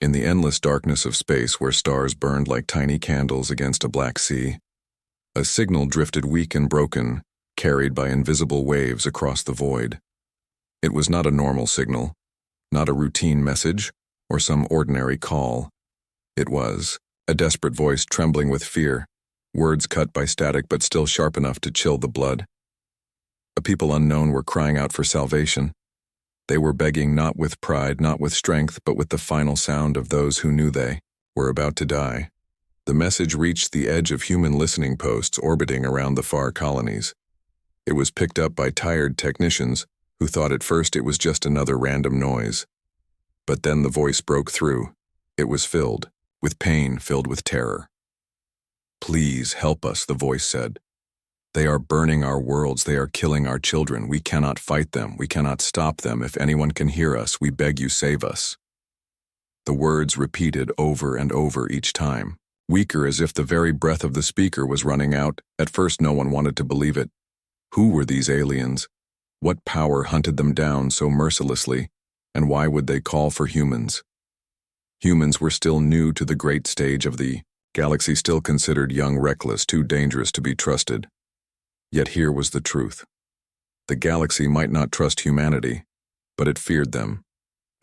In the endless darkness of space where stars burned like tiny candles against a black sea, a signal drifted weak and broken, carried by invisible waves across the void. It was not a normal signal, not a routine message, or some ordinary call. It was a desperate voice trembling with fear, words cut by static but still sharp enough to chill the blood. A people unknown were crying out for salvation. They were begging not with pride, not with strength, but with the final sound of those who knew they were about to die. The message reached the edge of human listening posts orbiting around the far colonies. It was picked up by tired technicians who thought at first it was just another random noise. But then the voice broke through. It was filled with pain, filled with terror. "Please help us," the voice said. "They are burning our worlds. They are killing our children. We cannot fight them. We cannot stop them. If anyone can hear us, we beg you, save us." The words repeated over and over each time, weaker as if the very breath of the speaker was running out. At first no one wanted to believe it. Who were these aliens? What power hunted them down so mercilessly, and why would they call for humans? Humans were still new to the great stage of the galaxy, still considered young, reckless, too dangerous to be trusted. Yet here was the truth. The galaxy might not trust humanity, but it feared them,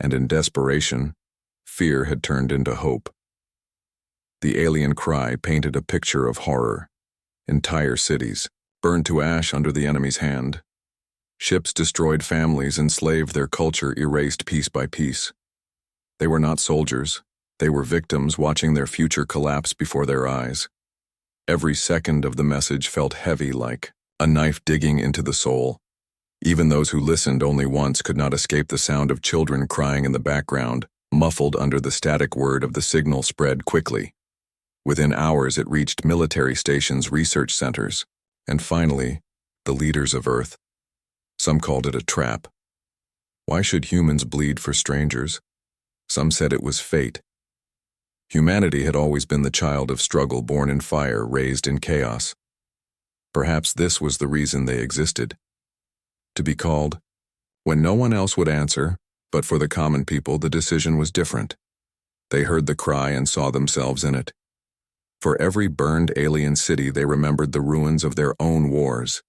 and in desperation, fear had turned into hope. The alien cry painted a picture of horror. Entire cities burned to ash under the enemy's hand. Ships destroyed families, enslaved, their culture erased piece by piece. They were not soldiers. They were victims watching their future collapse before their eyes. Every second of the message felt heavy, like a knife digging into the soul. Even those who listened only once could not escape the sound of children crying in the background, muffled under the static word of the signal spread quickly. Within hours it reached military stations, research centers, and finally, the leaders of Earth. Some called it a trap. Why should humans bleed for strangers? Some said it was fate. Humanity had always been the child of struggle, born in fire, raised in chaos. Perhaps this was the reason they existed. To be called. When no one else would answer, but for the common people the decision was different. They heard the cry and saw themselves in it. For every burned alien city they remembered the ruins of their own wars.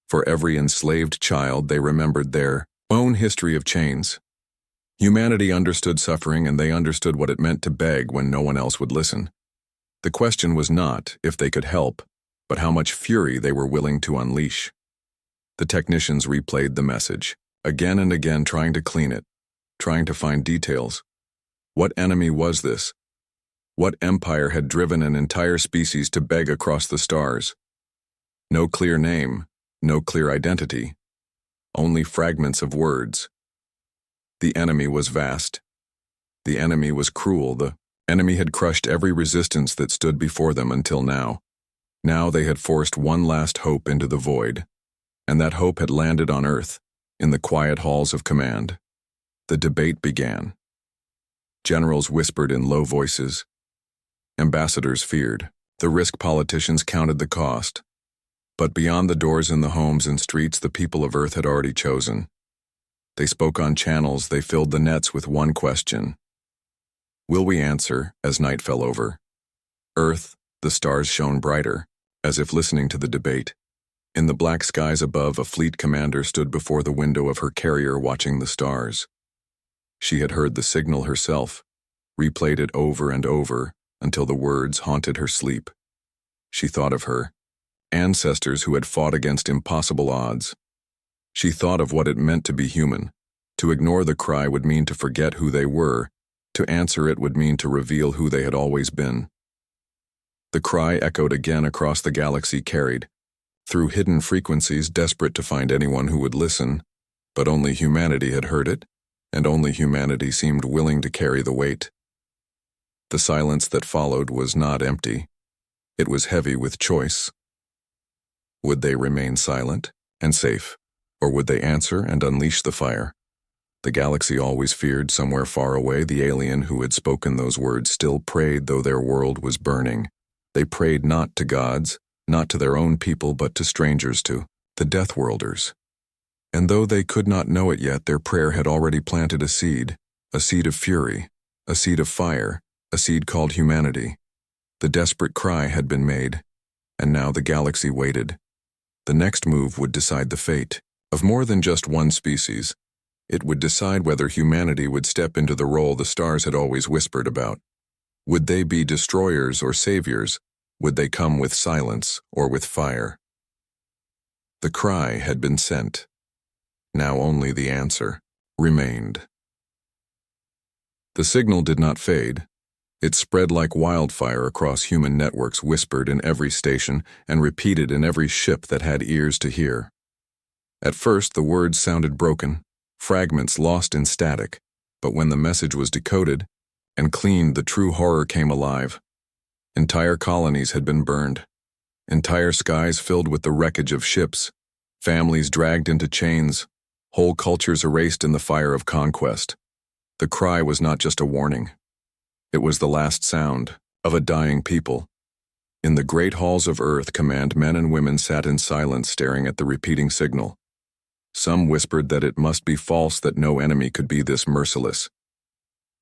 For every enslaved child they remembered their own history of chains. Humanity understood suffering, and they understood what it meant to beg when no one else would listen. The question was not if they could help, but how much fury they were willing to unleash. The technicians replayed the message, again and again, trying to clean it, trying to find details. What enemy was this? What empire had driven an entire species to beg across the stars? No clear name, no clear identity, only fragments of words. The enemy was vast. The enemy was cruel. The enemy had crushed every resistance that stood before them until now. Now they had forced one last hope into the void, and that hope had landed on Earth, in the quiet halls of command. The debate began. Generals whispered in low voices. Ambassadors feared. The risk politicians counted the cost. But beyond the doors in the homes and streets, the people of Earth had already chosen. They spoke on channels, they filled the nets with one question. Will we answer as night fell over? Earth, the stars shone brighter, as if listening to the debate. In the black skies above, a fleet commander stood before the window of her carrier watching the stars. She had heard the signal herself, replayed it over and over until the words haunted her sleep. She thought of her ancestors who had fought against impossible odds. She thought of what it meant to be human. To ignore the cry would mean to forget who they were. To answer it would mean to reveal who they had always been. The cry echoed again across the galaxy, carried through hidden frequencies, desperate to find anyone who would listen. But only humanity had heard it, and only humanity seemed willing to carry the weight. The silence that followed was not empty. It was heavy with choice. Would they remain silent and safe? Or would they answer and unleash the fire? The galaxy always feared, somewhere far away, the alien who had spoken those words still prayed though their world was burning. They prayed not to gods, not to their own people, but to strangers, to the Deathworlders. And though they could not know it yet, their prayer had already planted a seed of fury, A seed of fire, a seed called humanity. The desperate cry had been made, and now the galaxy waited. The next move would decide the fate of more than just one species. It would decide whether humanity would step into the role the stars had always whispered about. Would they be destroyers or saviors? Would they come with silence or with fire? The cry had been sent. Now only the answer remained. The signal did not fade. It spread like wildfire across human networks, whispered in every station and repeated in every ship that had ears to hear. At first, the words sounded broken, fragments lost in static, but when the message was decoded and cleaned, the true horror came alive. Entire colonies had been burned, entire skies filled with the wreckage of ships, families dragged into chains, whole cultures erased in the fire of conquest. The cry was not just a warning. It was the last sound of a dying people. In the great halls of Earth, command men and women sat in silence, staring at the repeating signal. Some whispered that it must be false, that no enemy could be this merciless.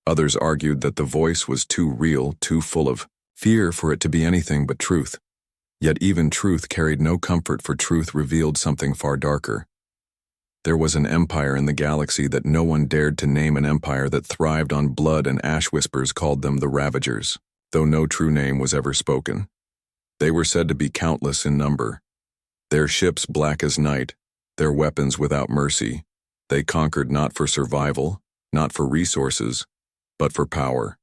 Others argued that the voice was too real, too full of fear for it to be anything but truth. Yet even truth carried no comfort, for truth revealed something far darker. There was an empire in the galaxy that no one dared to name, an empire that thrived on blood and ash. Whispers called them the Ravagers, though no true name was ever spoken. They were said to be countless in number. Their ships black as night, their weapons without mercy. They conquered not for survival, not for resources, but for power.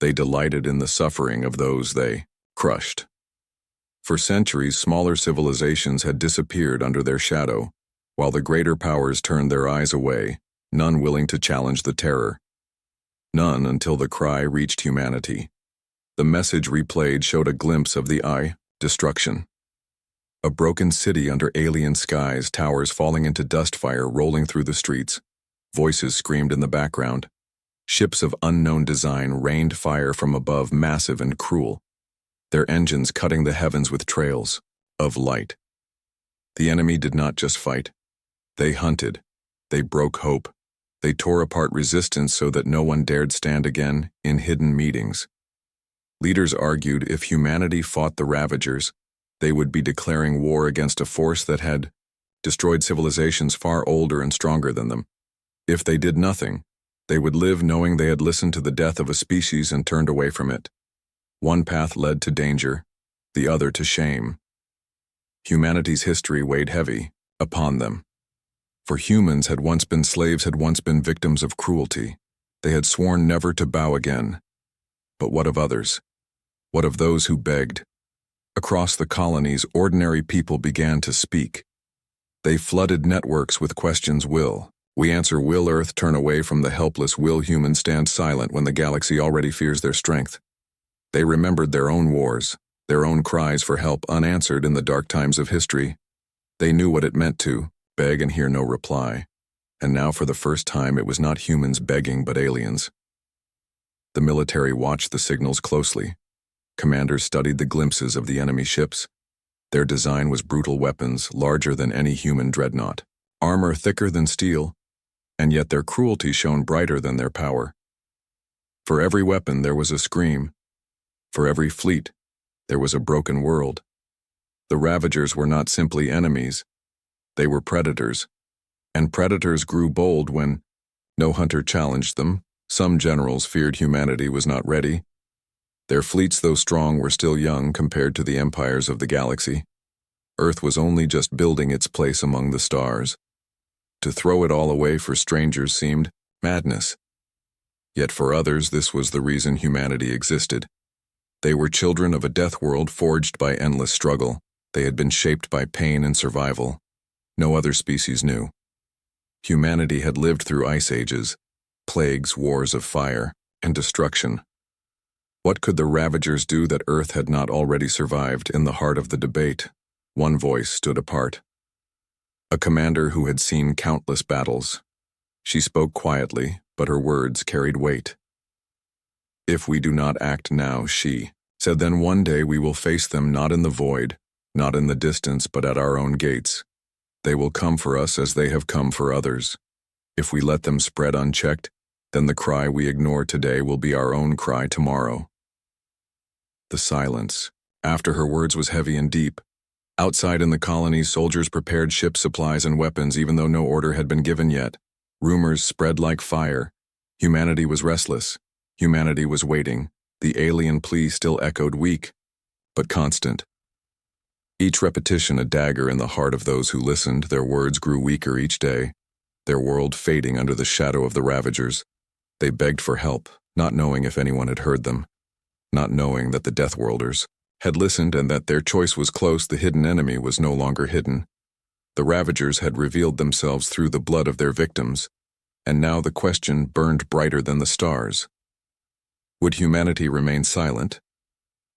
They delighted in the suffering of those they crushed. For centuries, smaller civilizations had disappeared under their shadow, while the greater powers turned their eyes away, none willing to challenge the terror. None until the cry reached humanity. The message replayed showed a glimpse of the eye, destruction. A broken city under alien skies, towers falling into dust, fire rolling through the streets. Voices screamed in the background. Ships of unknown design rained fire from above, massive and cruel, their engines cutting the heavens with trails of light. The enemy did not just fight. They hunted. They broke hope. They tore apart resistance so that no one dared stand again. In hidden meetings, leaders argued if humanity fought the Ravagers, they would be declaring war against a force that had destroyed civilizations far older and stronger than them. If they did nothing, they would live knowing they had listened to the death of a species and turned away from it. One path led to danger, the other to shame. Humanity's history weighed heavy upon them. For humans had once been slaves, had once been victims of cruelty. They had sworn never to bow again. But what of others? What of those who begged? Across the colonies, ordinary people began to speak. They flooded networks with questions. Will we answer? Will Earth turn away from the helpless? Will humans stand silent when the galaxy already fears their strength? They remembered their own wars, their own cries for help unanswered in the dark times of history. They knew what it meant to beg and hear no reply. And now for the first time it was not humans begging but aliens. The military watched the signals closely. Commanders studied the glimpses of the enemy ships. Their design was brutal weapons, larger than any human dreadnought, armor thicker than steel, and yet their cruelty shone brighter than their power. For every weapon there was a scream. For every fleet there was a broken world. The Ravagers were not simply enemies. They were predators. And predators grew bold when no hunter challenged them. Some generals feared humanity was not ready. Their fleets, though strong, were still young compared to the empires of the galaxy. Earth was only just building its place among the stars. To throw it all away for strangers seemed madness. Yet for others, this was the reason humanity existed. They were children of a death world forged by endless struggle. They had been shaped by pain and survival. No other species knew. Humanity had lived through ice ages, plagues, wars of fire, and destruction. What could the Ravagers do that Earth had not already survived? In the heart of the debate, one voice stood apart. A commander who had seen countless battles. She spoke quietly, but her words carried weight. If we do not act now, she said, then one day we will face them, not in the void, not in the distance, but at our own gates. They will come for us as they have come for others. If we let them spread unchecked, then the cry we ignore today will be our own cry tomorrow. The silence, after her words, was heavy and deep. Outside in the colonies, soldiers prepared ship supplies and weapons even though no order had been given yet. Rumors spread like fire. Humanity was restless. Humanity was waiting. The alien plea still echoed, weak, but constant. Each repetition a dagger in the heart of those who listened. Their words grew weaker each day, their world fading under the shadow of the Ravagers. They begged for help, not knowing if anyone had heard them, not knowing that the Deathworlders had listened and that their choice was close. The hidden enemy was no longer hidden. The Ravagers had revealed themselves through the blood of their victims, and now the question burned brighter than the stars. Would humanity remain silent?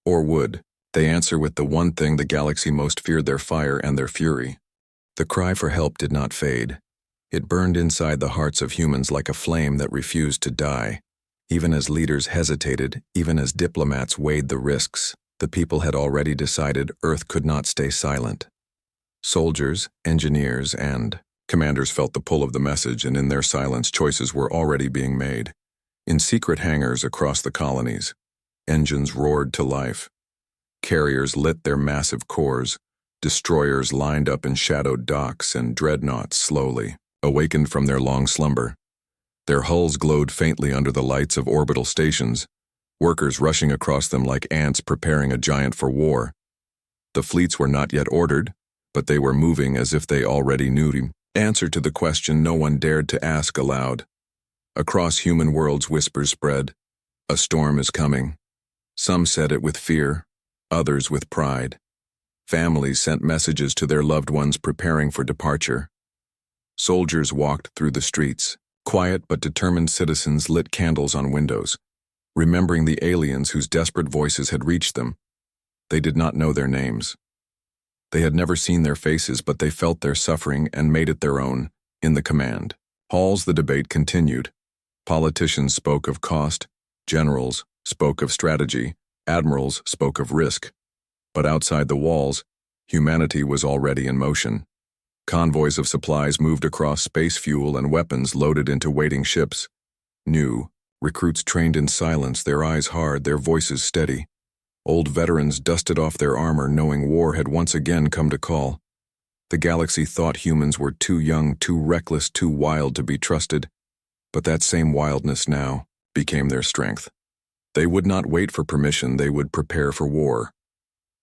Or would they answer with the one thing the galaxy most feared, their fire and their fury? The cry for help did not fade. It burned inside the hearts of humans like a flame that refused to die. Even as leaders hesitated, even as diplomats weighed the risks, the people had already decided Earth could not stay silent. Soldiers, engineers, and commanders felt the pull of the message, and in their silence choices were already being made. In secret hangars across the colonies, engines roared to life. Carriers lit their massive cores. Destroyers lined up in shadowed docks, and dreadnoughts slowly awakened from their long slumber. Their hulls glowed faintly under the lights of orbital stations, workers rushing across them like ants preparing a giant for war. The fleets were not yet ordered, but they were moving as if they already knew the answer to the question no one dared to ask aloud. Across human worlds whispers spread. A storm is coming. Some said it with fear, others with pride. Families sent messages to their loved ones preparing for departure. Soldiers walked through the streets. Quiet but determined citizens lit candles on windows, remembering the aliens whose desperate voices had reached them. They did not know their names. They had never seen their faces, but they felt their suffering and made it their own. In the command halls, the debate continued. Politicians spoke of cost, generals spoke of strategy, admirals spoke of risk. But outside the walls, humanity was already in motion. Convoys of supplies moved across space, fuel and weapons loaded into waiting ships. New recruits trained in silence, their eyes hard, their voices steady. Old veterans dusted off their armor, knowing war had once again come to call. The galaxy thought humans were too young, too reckless, too wild to be trusted, but that same wildness now became their strength. They would not wait for permission, they would prepare for war.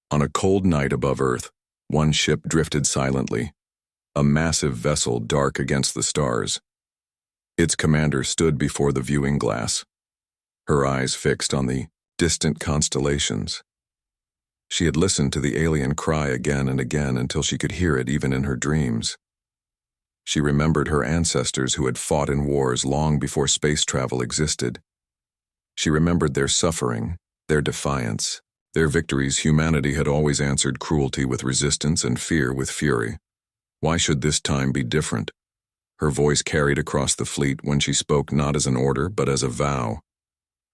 On a cold night above Earth, one ship drifted silently, a massive vessel dark against the stars. Its commander stood before the viewing glass, her eyes fixed on the distant constellations. She had listened to the alien cry again and again until she could hear it even in her dreams. She remembered her ancestors who had fought in wars long before space travel existed. She remembered their suffering, their defiance, their victories. Humanity had always answered cruelty with resistance and fear with fury. Why should this time be different? Her voice carried across the fleet when she spoke not as an order but as a vow.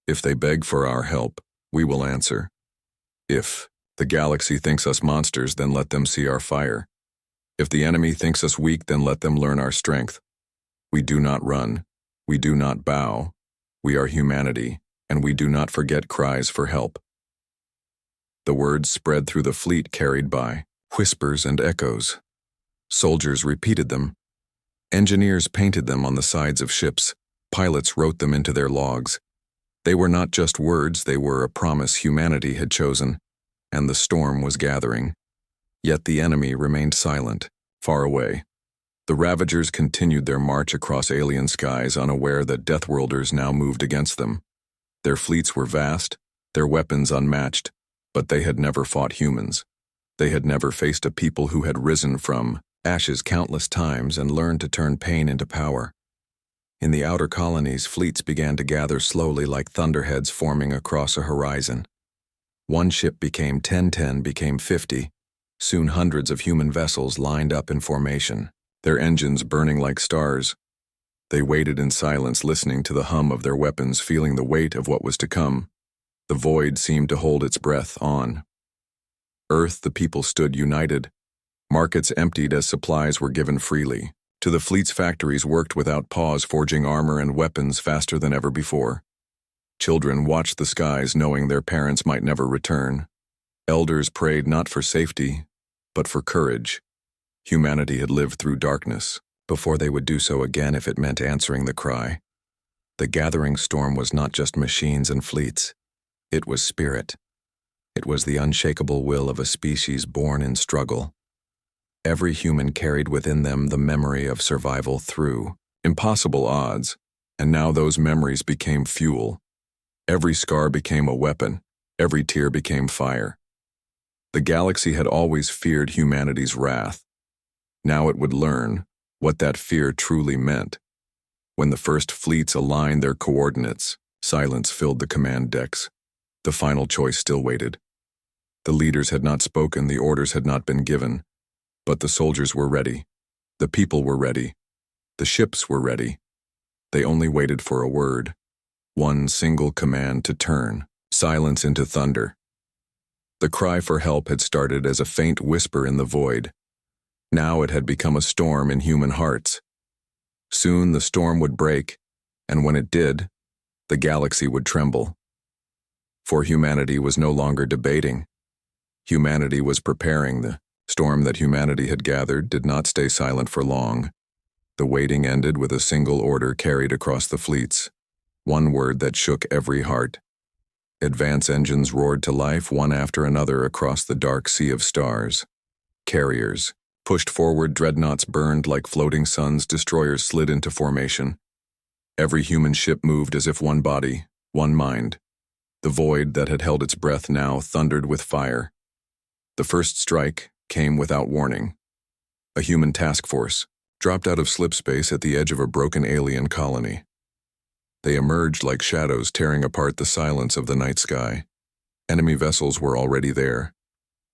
If they beg for our help, we will answer. If the galaxy thinks us monsters, then let them see our fire. If the enemy thinks us weak, then let them learn our strength. We do not run. We do not bow. We are humanity, and we do not forget cries for help. The words spread through the fleet, carried by whispers and echoes. Soldiers repeated them. Engineers painted them on the sides of ships. Pilots wrote them into their logs. They were not just words, they were a promise humanity had chosen, and the storm was gathering. Yet the enemy remained silent, far away. The Ravagers continued their march across alien skies, unaware that Deathworlders now moved against them. Their fleets were vast, their weapons unmatched, but they had never fought humans. They had never faced a people who had risen from ashes countless times and learned to turn pain into power. In the outer colonies, fleets began to gather slowly like thunderheads forming across a horizon. One ship became 10 became 50. Soon hundreds of human vessels lined up in formation, their engines burning like stars. They waited in silence, listening to the hum of their weapons, feeling the weight of what was to come. The void seemed to hold its breath on. Earth, the people stood united. Markets emptied as supplies were given freely. To the fleet's factories worked without pause, forging armor and weapons faster than ever before. Children watched the skies knowing their parents might never return. Elders prayed not for safety, but for courage. Humanity had lived through darkness before they would do so again if it meant answering the cry. The gathering storm was not just machines and fleets. It was spirit. It was the unshakable will of a species born in struggle. Every human carried within them the memory of survival through impossible odds, and now those memories became fuel. Every scar became a weapon. Every tear became fire. The galaxy had always feared humanity's wrath. Now it would learn what that fear truly meant. When the first fleets aligned their coordinates, silence filled the command decks. The final choice still waited. The leaders had not spoken, the orders had not been given, but the soldiers were ready. The people were ready. The ships were ready. They only waited for a word. One single command to turn silence into thunder. The cry for help had started as a faint whisper in the void. Now it had become a storm in human hearts. Soon the storm would break, and when it did, the galaxy would tremble. For humanity was no longer debating. Humanity was preparing. The storm that humanity had gathered did not stay silent for long. The waiting ended with a single order carried across the fleets. One word that shook every heart. Advance engines roared to life one after another across the dark sea of stars. Carriers pushed forward, dreadnoughts burned like floating suns, destroyers slid into formation. Every human ship moved as if one body, one mind. The void that had held its breath now thundered with fire. The first strike came without warning. A human task force dropped out of slipspace at the edge of a broken alien colony. They emerged like shadows, tearing apart the silence of the night sky. Enemy vessels were already there,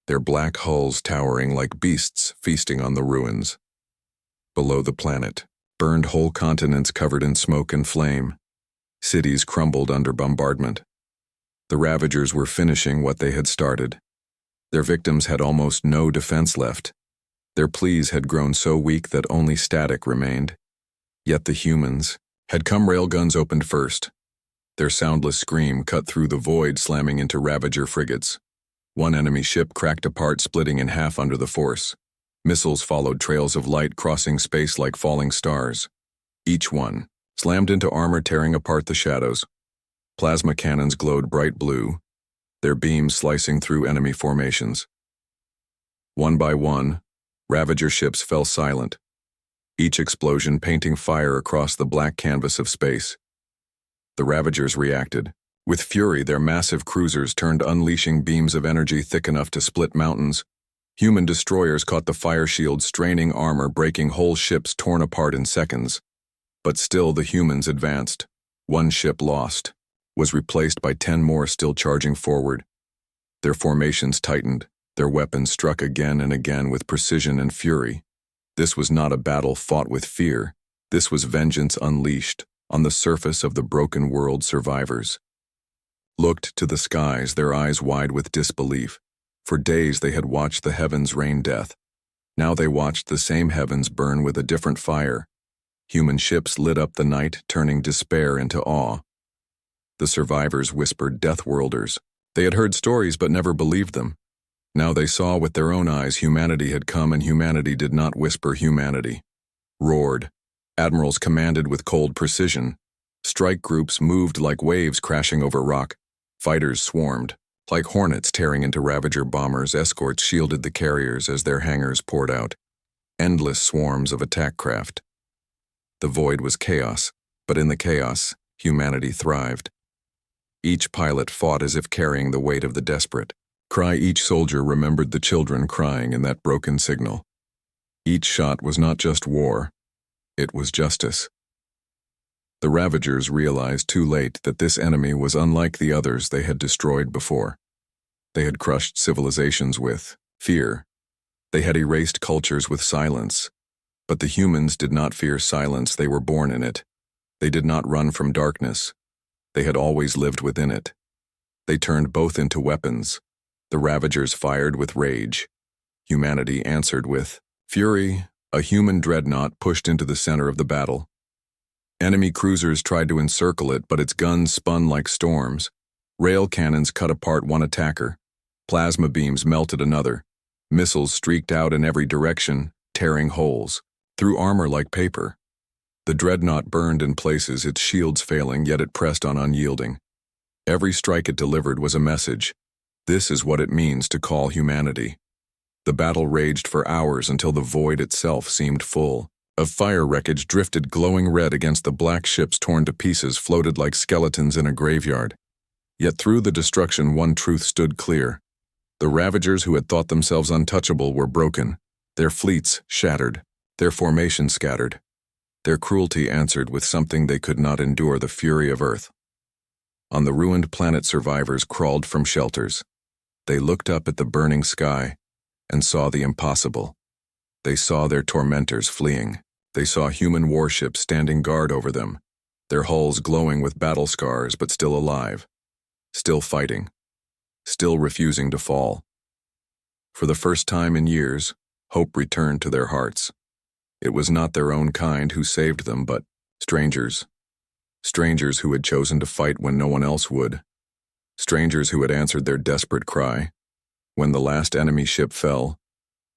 their black hulls towering like beasts feasting on the ruins. Below the planet, burned whole continents covered in smoke and flame. Cities crumbled under bombardment. The Ravagers were finishing what they had started. Their victims had almost no defense left. Their pleas had grown so weak that only static remained. Yet the humans had come. Railguns opened first. Their soundless scream cut through the void, slamming into Ravager frigates. One enemy ship cracked apart, splitting in half under the force. Missiles followed, trails of light crossing space like falling stars. Each one slammed into armor, tearing apart the shadows. Plasma cannons glowed bright blue, their beams slicing through enemy formations. One by one, Ravager ships fell silent, each explosion painting fire across the black canvas of space. The Ravagers reacted. With fury, their massive cruisers turned, unleashing beams of energy thick enough to split mountains. Human destroyers caught the fire shield, straining armor, breaking whole ships torn apart in seconds. But still the humans advanced. One ship lost was replaced by 10 more still charging forward. Their formations tightened, their weapons struck again and again with precision and fury. This was not a battle fought with fear. This was vengeance unleashed on the surface of the broken world. Survivors looked to the skies, their eyes wide with disbelief. For days they had watched the heavens rain death. Now they watched the same heavens burn with a different fire. Human ships lit up the night, turning despair into awe. The survivors whispered, Deathworlders. They had heard stories but never believed them. Now they saw with their own eyes humanity had come, and humanity did not whisper, humanity roared. Admirals commanded with cold precision. Strike groups moved like waves crashing over rock. Fighters swarmed like hornets, tearing into Ravager bombers. Escorts shielded the carriers as their hangars poured out. Endless swarms of attack craft. The void was chaos, but in the chaos, humanity thrived. Each pilot fought as if carrying the weight of the desperate. Each soldier remembered the children crying in that broken signal. Each shot was not just war, it was justice. The Ravagers realized too late that this enemy was unlike the others they had destroyed before. They had crushed civilizations with fear. They had erased cultures with silence. But the humans did not fear silence, they were born in it. They did not run from darkness. They had always lived within it. They turned both into weapons. The Ravagers fired with rage. Humanity answered with fury, A human dreadnought pushed into the center of the battle. Enemy cruisers tried to encircle it, but its guns spun like storms. Rail cannons cut apart one attacker. Plasma beams melted another. Missiles streaked out in every direction, tearing holes through armor like paper. The dreadnought burned in places, its shields failing, yet it pressed on unyielding. Every strike it delivered was a message. This is what it means to call humanity. The battle raged for hours until the void itself seemed full. Of fire wreckage drifted glowing red against the black ships torn to pieces, floated like skeletons in a graveyard. Yet through the destruction, one truth stood clear. The Ravagers who had thought themselves untouchable were broken, their fleets shattered, their formation scattered. Their cruelty answered with something they could not endure: the fury of Earth. On the ruined planet, survivors crawled from shelters. They looked up at the burning sky and saw the impossible. They saw their tormentors fleeing. They saw human warships standing guard over them, their hulls glowing with battle scars but still alive, still fighting, still refusing to fall. For the first time in years, hope returned to their hearts. It was not their own kind who saved them, but strangers. Strangers who had chosen to fight when no one else would. Strangers who had answered their desperate cry. When the last enemy ship fell,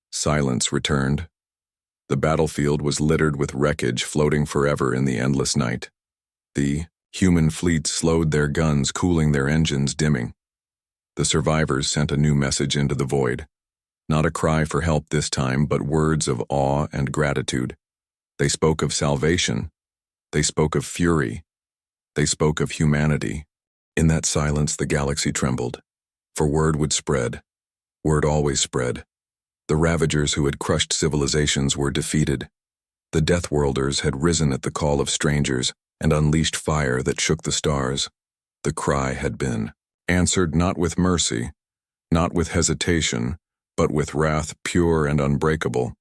silence returned. The battlefield was littered with wreckage floating forever in the endless night. The human fleets slowed their guns, cooling their engines, dimming. The survivors sent a new message into the void. Not a cry for help this time, but words of awe and gratitude. They spoke of salvation. They spoke of fury. They spoke of humanity. In that silence, the galaxy trembled. For word would spread. Word always spread. The Ravagers who had crushed civilizations were defeated. The Deathworlders had risen at the call of strangers and unleashed fire that shook the stars. The cry had been answered, not with mercy, not with hesitation, but with wrath pure and unbreakable.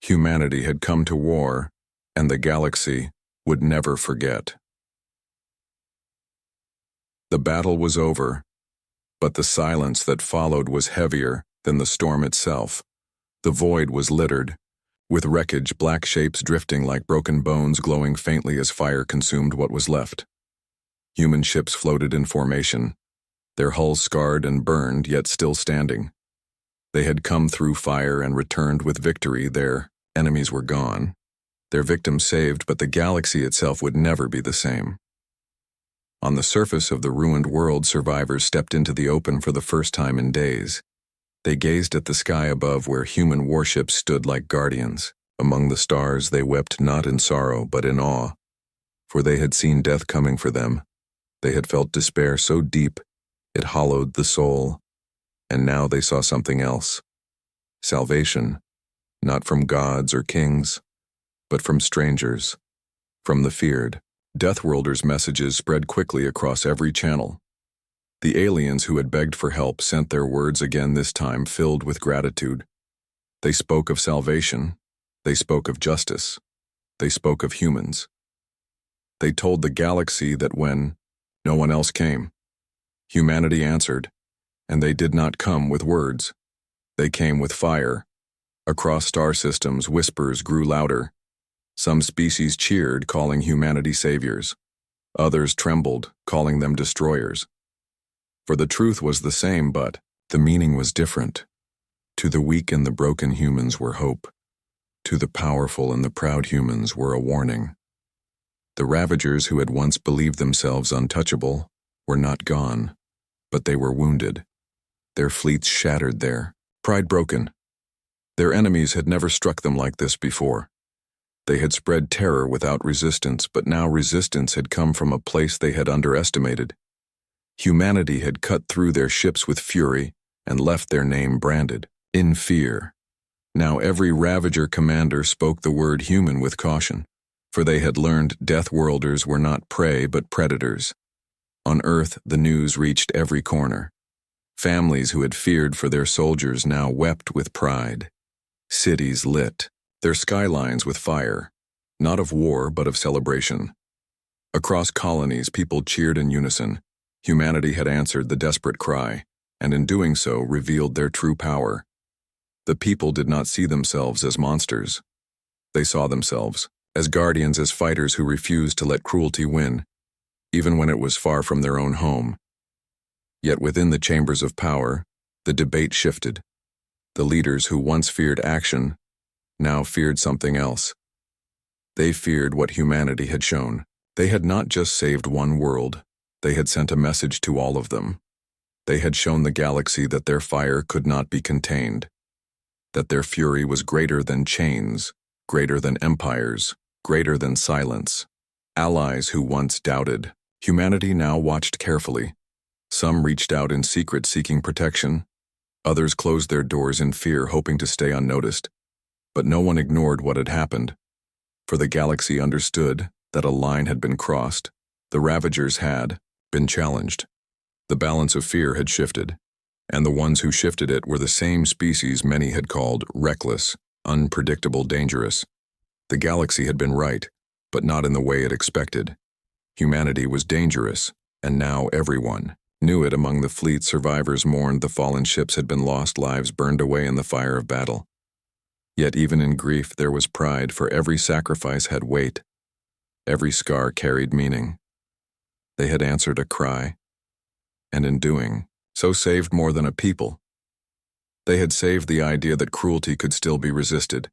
Humanity had come to war, and the galaxy would never forget. The battle was over, but the silence that followed was heavier than the storm itself. The void was littered, with wreckage, black shapes drifting like broken bones, glowing faintly as fire consumed what was left. Human ships floated in formation, their hulls scarred and burned, yet still standing. They had come through fire and returned with victory. Their enemies were gone, their victims saved, but the galaxy itself would never be the same. On the surface of the ruined world, survivors stepped into the open for the first time in days. They gazed at the sky above, where human warships stood like guardians. Among the stars, they wept not in sorrow, but in awe, for they had seen death coming for them. They had felt despair so deep, it hollowed the soul. And now they saw something else. Salvation, not from gods or kings, but from strangers, from the feared. Deathworlders' messages spread quickly across every channel. The aliens who had begged for help sent their words again, this time filled with gratitude. They spoke of salvation. They spoke of justice. They spoke of humans. They told the galaxy that when no one else came, humanity answered, and they did not come with words. They came with fire. Across star systems, whispers grew louder. Some species cheered, calling humanity saviors. Others trembled, calling them destroyers. For the truth was the same, but the meaning was different. To the weak and the broken, humans were hope. To the powerful and the proud, humans were a warning. The Ravagers who had once believed themselves untouchable were not gone, but they were wounded. Their fleets shattered, their pride broken. Their enemies had never struck them like this before. They had spread terror without resistance, but now resistance had come from a place they had underestimated. Humanity had cut through their ships with fury and left their name branded in fear. Now every Ravager commander spoke the word human with caution, for they had learned Deathworlders were not prey but predators. On Earth, the news reached every corner. Families who had feared for their soldiers now wept with pride. Cities lit, their skylines with fire, not of war but of celebration. Across colonies, people cheered in unison. Humanity had answered the desperate cry, and in doing so revealed their true power. The people did not see themselves as monsters. They saw themselves as guardians, as fighters who refused to let cruelty win, even when it was far from their own home. Yet within the chambers of power, the debate shifted. The leaders who once feared action now feared something else. They feared what humanity had shown. They had not just saved one world, they had sent a message to all of them. They had shown the galaxy that their fire could not be contained, that their fury was greater than chains, greater than empires, greater than silence. Allies who once doubted, humanity now watched carefully. Some reached out in secret seeking protection. Others closed their doors in fear, hoping to stay unnoticed. But no one ignored what had happened. For the galaxy understood that a line had been crossed. The Ravagers had been challenged. The balance of fear had shifted, and the ones who shifted it were the same species many had called reckless, unpredictable, dangerous. The galaxy had been right, but not in the way it expected. Humanity was dangerous, and now everyone knew it. Among the fleet, survivors mourned the fallen ships had been lost, lives burned away in the fire of battle. Yet even in grief there was pride, for every sacrifice had weight. Every scar carried meaning. They had answered a cry, and in doing so saved more than a people. They had saved the idea that cruelty could still be resisted,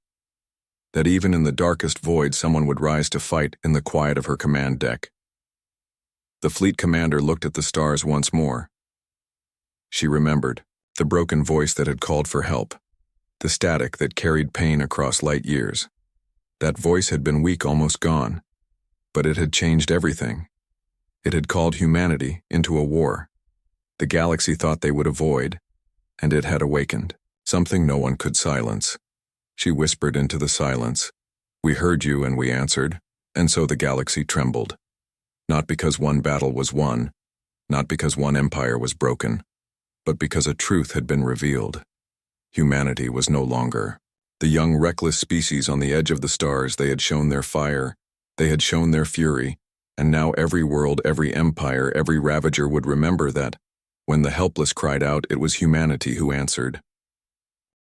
that even in the darkest void someone would rise to fight in the quiet of her command deck. The fleet commander looked at the stars once more. She remembered the broken voice that had called for help, the static that carried pain across light years. That voice had been weak, almost gone, but it had changed everything. It had called humanity into a war the galaxy thought they would avoid, and it had awakened something no one could silence. She whispered into the silence, "We heard you and we answered," and so the galaxy trembled. Not because one battle was won, not because one empire was broken, but because a truth had been revealed. Humanity was no longer the young, reckless species on the edge of the stars. They had shown their fire, they had shown their fury, and now every world, every empire, every ravager would remember that when the helpless cried out, it was humanity who answered.